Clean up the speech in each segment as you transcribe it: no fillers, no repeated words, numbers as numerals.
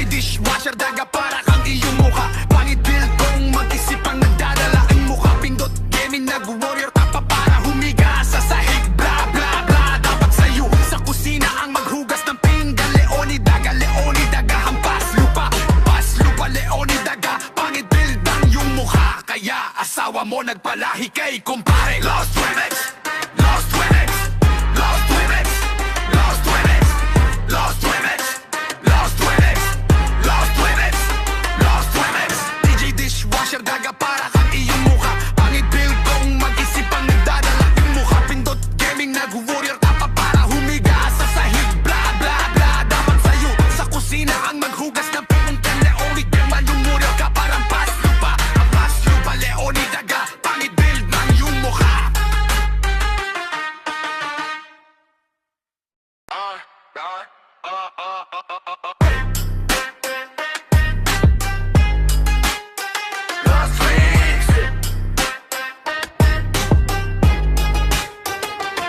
Dishwasher, daga para kang iyong mukha. Pangit build kong mag-isip ang nagdadala ang mukha. Pindot gaming, nag-warrior tapa para humiga sa sahig. Bla bla bla, dapat sa'yo sa kusina ang maghugas ng pinggan. Leonidaga, Leonidaga, hampas lupa, pas lupa, Leonidaga. Pangit build ang iyong mukha, kaya asawa mo nagpalahi kay kumpare. Lost Remix, Lost Remix, Lost Remix, Lost Remix, Lost Remix, Lost Remix, Lost Remix, Lost Remix. DJ Dishwasher, daga para kang iyong mukha. Pangit build kong mag-isip ang nagdadala yung mukha. Pindot gaming, nag-warrior tapa para humiga sa sahig. Bla bla bla, dapat sa'yo sa kusina ang maghugas ng pinggan. Leonidaga, yung warrior ka parang pas lupa, Leonidaga. Pangit build ng iyong mukha. Lost Remix,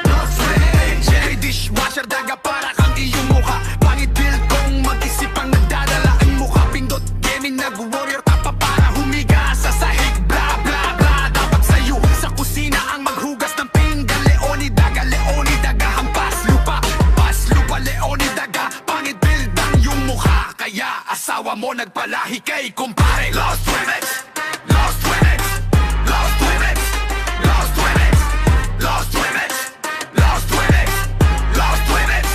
Lost Remix. DJ Dishwasher, daga para kang iyong mukha. Pangit build kong mag-isip ang nagdadala ang mukha. Pindot gaming, nag-warrior tapa para humiga sa sahig. Bla bla bla, dapat sa'yo sa kusina ang maghugas ng pinggan. Leonidaga, Leonidaga, hampas lupa, pas lupa, Leonidaga. Pangit build ang iyong mukha, kaya asawa mo nagpalahi kay kumpare. Lost Remix, Lost Remix, Lost Remix, Lost Remix, Lost Remix, Lost Remix, Lost Remix,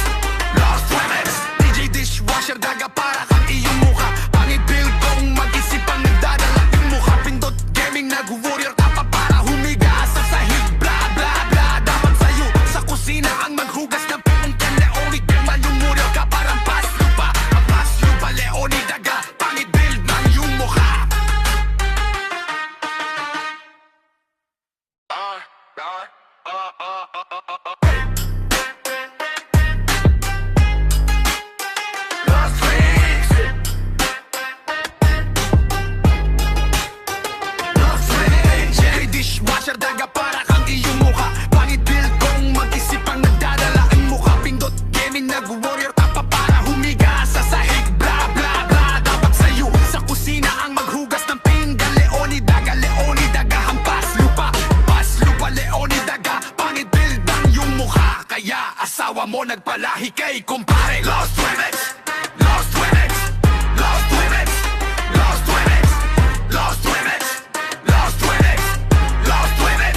Lost Remix. DJ Dishwasher, daga para kang iyong mukha. Pangit build kong mag-isip ang nagdadala yung mukha. Pindot gaming, nag-warrior tapa para humiga sa sahig. Bla bla bla, dapat sa'yo sa kusina ang maghugas ng pinggan. Leonidaga, yung warrior ka parang pas lupa, Leonidaga. Pangit build ng iyong mukha. Lost Remix, Lost Remix. DJ Dishwasher, daga para kang iyong mukha. Pangit build kong mag-isip ang nagdadala ang mukha. Pindot gaming, nag-warrior tapa para humiga sa sahig. Bla bla bla, dapat sa'yo sa kusina ang maghugas ng pinggan. Leonidaga, Leonidaga, hampas lupa, pas lupa, Leonidaga. Pangit build ang iyong mukha, kaya asawa mo nagpalahi kay kumpare. Lost Remix, Lost Remix, Lost Remix, Lost Remix, Lost Remix, Lost Remix, Lost Remix,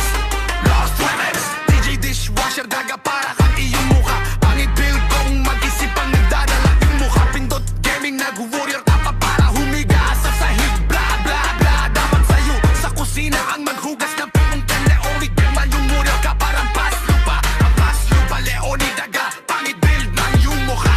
Lost Remix. DJ Dishwasher, daga para kang iyong mukha. Pangit build kong mag-isip ang nagdadala yung mukha. Pindot gaming, nag-warrior tapa para humiga sa sahig. Bla bla bla, dapat sa'yo sa kusina ang maghugas ng pinggan. Leonidaga, yung warrior ka parang pas lupa, Leonidaga. Pangit build ng iyong mukha.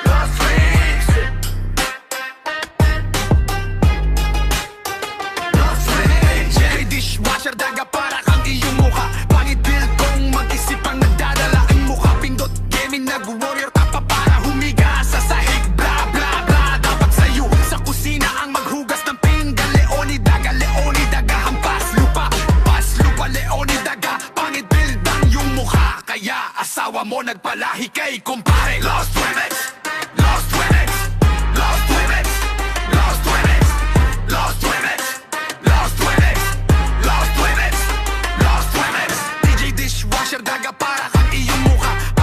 Lost Remix, Lost Remix. DJ Dishwasher, daga para kang iyong mukha. Pangit build kong mag-isip ang nagdadala ang mukha. Pindot gaming, nag-warrior tapa para humiga sa sahig. Bla bla bla, dapat sa'yo sa kusina ang maghugas ng pinggan. Leonidaga, Leonidaga, hampas lupa, pas lupa, Leonidaga. Pangit build ang iyong mukha, kaya asawa mo nagpalahi kay kumpare. Lost Remix,